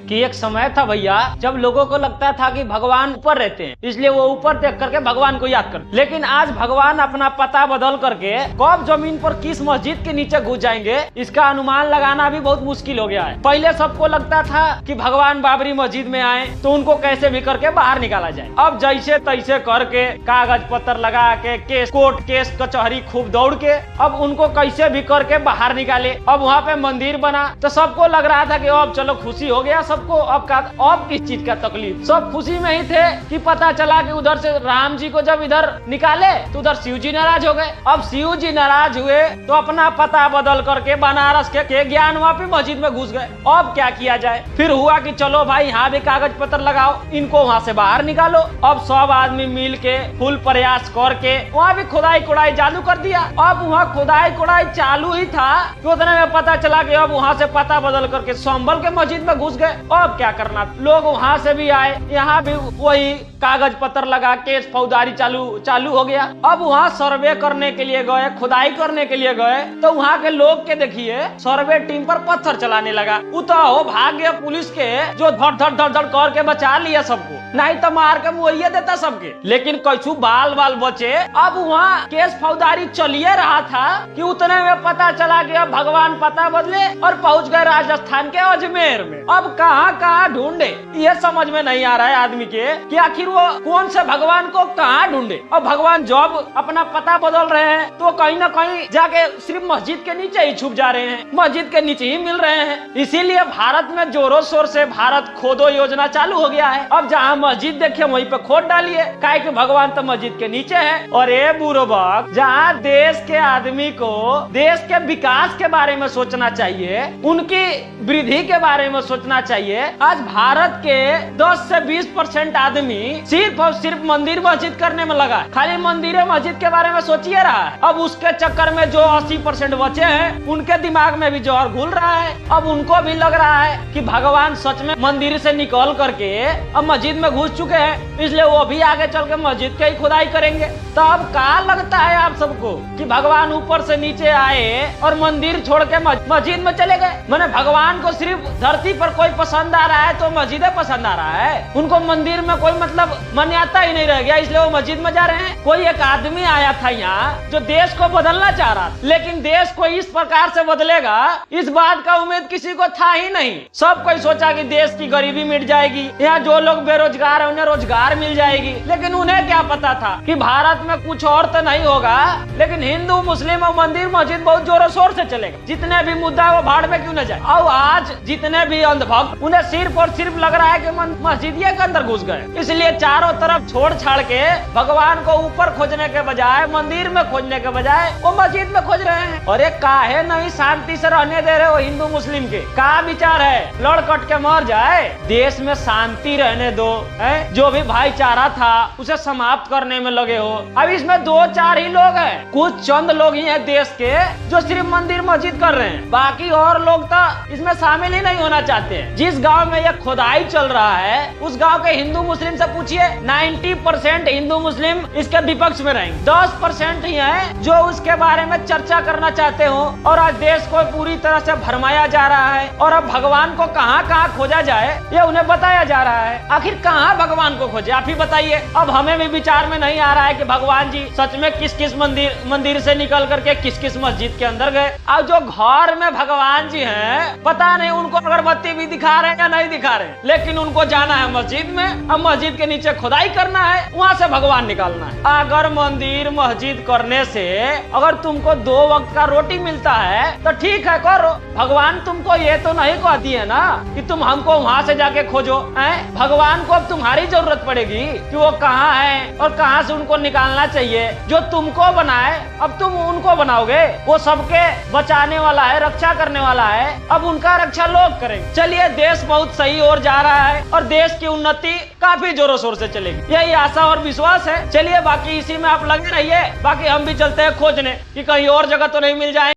कि एक समय था भैया जब लोगों को लगता था कि भगवान ऊपर रहते हैं, इसलिए वो ऊपर देख करके भगवान को याद कर। लेकिन आज भगवान अपना पता बदल करके कब जमीन पर किस मस्जिद के नीचे घुस जाएंगे इसका अनुमान लगाना भी बहुत मुश्किल हो गया है। पहले सबको लगता था कि भगवान बाबरी मस्जिद में आए तो उनको कैसे भी करके बाहर निकाला जाए। अब जैसे तैसे करके कागज पत्र लगा के केस कोर्ट केस कचहरी खूब दौड़ के अब उनको कैसे भी करके बाहर निकाले। अब वहाँ पे मंदिर बना तो सबको लग रहा था कि अब चलो खुशी हो गया सबको। अब किस चीज का तकलीफ, सब खुशी में ही थे कि पता चला कि उधर से राम जी को जब इधर निकाले तो उधर शिव जी नाराज हो गए। अब शिव जी नाराज हुए तो अपना पता बदल करके बनारस के ज्ञानवापी मस्जिद में घुस गए। अब क्या किया जाए, फिर हुआ कि चलो भाई यहाँ भी कागज पत्र लगाओ, इनको वहाँ से बाहर निकालो। अब सब आदमी मिल के फुल प्रयास करके वहाँ भी खुदाई कुड़ाई चालू कर दिया। अब वहाँ खुदाई कुड़ाई चालू ही था कि उतने में पता चला कि अब वहाँ से पता बदल करके संभल के मस्जिद में घुस गए। अब क्या करना, लोग वहाँ से भी आए, यहाँ भी वही कागज पत्र लगा केस फौजदारी चालू हो गया। अब वहाँ सर्वे करने के लिए गए, खुदाई करने के लिए गए तो वहाँ के लोग के देखिए सर्वे टीम पर पत्थर चलाने लगा। उताहो भाग गया पुलिस के जो धड़ धड़ करके बचा लिया सबको, नहीं तो मार के मुआवजा देता सबके। लेकिन कैसू बाल बचे। अब वहाँ केस फौजदारी चलिए रहा था कि उतने में पता चला कि अब भगवान पता बदले और पहुँच गए राजस्थान के अजमेर में। अब कहाँ ढूंढे ये समझ में नहीं आ रहा है आदमी के कि आखिर वो कौन से भगवान को कहाँ ढूंढे। और भगवान जब अपना पता बदल रहे हैं तो कहीं ना कहीं जाके सिर्फ मस्जिद के नीचे ही छुप जा रहे हैं, मस्जिद के नीचे ही मिल रहे हैं। इसीलिए भारत में जोरों शोर से भारत खोदो योजना चालू हो गया है। अब जहाँ मस्जिद देखे वहीं पे खोद डालिए, काहे कि भगवान तो मस्जिद के नीचे है। और ये बुरबक, जहाँ देश के आदमी को देश के विकास के बारे में सोचना चाहिए, उनकी वृद्धि के बारे में सोचना चाहिए, आज भारत के 10 से 20% आदमी सिर्फ और सिर्फ मंदिर मस्जिद करने में लगा है। खाली मंदिर मस्जिद के बारे में सोचिए रहा है। अब उसके चक्कर में जो 80% बचे हैं उनके दिमाग में भी जहर घुल रहा है। अब उनको भी लग रहा है कि भगवान सच में मंदिर से निकल करके अब मस्जिद में घुस चुके हैं, इसलिए वो भी आगे चल के मस्जिद की खुदाई करेंगे। तो अब क्या लगता है आप सबको कि भगवान ऊपर से नीचे आए और मंदिर छोड़ के मस्जिद में चले गए? मैंने भगवान को सिर्फ धरती पर कोई पसंद आ रहा है तो मस्जिदें पसंद आ रहा है, उनको मंदिर में कोई मतलब मान्यता ही नहीं रह गया, इसलिए वो मस्जिद में जा रहे हैं। कोई एक आदमी आया था यहाँ जो देश को बदलना चाह रहा था, लेकिन देश को इस प्रकार से बदलेगा इस बात का उम्मीद किसी को था ही नहीं। सब कोई सोचा कि देश की गरीबी मिट जाएगी, यहाँ जो लोग बेरोजगार है उन्हें रोजगार मिल जाएगी। लेकिन उन्हें क्या पता था कि भारत में कुछ और तो नहीं होगा, लेकिन हिंदू मुस्लिम और मंदिर मस्जिद बहुत जोरों शोर से चलेगा। जितने भी मुद्दा वो भाड़ में क्यों न जाए। और आज जितने भी अंधभक्त उन्हें सिर्फ और सिर्फ लग रहा है कि मस्जिद के अंदर घुस गए, इसलिए चारों तरफ छोड़ छाड़ के भगवान को ऊपर खोजने के बजाय मंदिर में खोजने के बजाय वो मस्जिद में खोज रहे हैं। और एक काहे नहीं शांति से रहने दे रहे हो हिंदू मुस्लिम के? क्या विचार है, लड़ कट के मर जाए? देश में शांति रहने दो, है? जो भी भाईचारा था उसे समाप्त करने में लगे हो। अब इसमें 2-4 ही लोग हैं, कुछ चंद लोग ही हैं देश के जो सिर्फ मंदिर मस्जिद कर रहे हैं, बाकी और लोग तो इसमें शामिल ही नहीं होना चाहते हैं। जिस गांव में यह खुदाई चल रहा है उस गांव के हिंदू मुस्लिम से पूछिए, 90% हिंदू मुस्लिम इसके विपक्ष में रहेंगे। 10% ही है जो उसके बारे में चर्चा करना चाहते हो। और आज देश को पूरी तरह से भरमाया जा रहा है और अब भगवान को कहाँ खोजा जाए ये उन्हें बताया जा रहा है। आखिर कहाँ भगवान को खोजे आप ही बताइए। अब हमें भी विचार में नहीं आ रहा है कि भगवान जी सच में किस किस मंदिर से निकल करके किस किस मस्जिद के अंदर गए। अब जो घर में भगवान जी हैं पता नहीं उनको अगरबत्ती भी दिखा रहे हैं या नहीं दिखा रहे, लेकिन उनको जाना है मस्जिद में। अब मस्जिद के नीचे खुदाई करना है, वहाँ से भगवान निकालना है। अगर मंदिर मस्जिद करने से अगर तुमको 2 वक्त का रोटी मिलता है तो ठीक है करो। भगवान तुमको ये तो नहीं कहती है ना कि तुम हमको वहाँ से जाके खोजो। भगवान को अब तुम्हारी जरूरत पड़ेगी कि वो कहाँ है और कहाँ से उनको निकालना चाहिए। जो तुमको बनाए अब तुम उनको बनाओगे, वो सबके बचाने वाला है, रक्षा करने वाला है, अब उनका रक्षा लोग करेंगे। चलिए देश बहुत सही ओर जा रहा है और देश की उन्नति काफी जोरों शोर से चलेगी, यही आशा और विश्वास है। चलिए बाकी इसी में आप लगे रहिए, बाकी हम भी चलते हैं खोजने कि कहीं और जगह तो नहीं मिल जाए।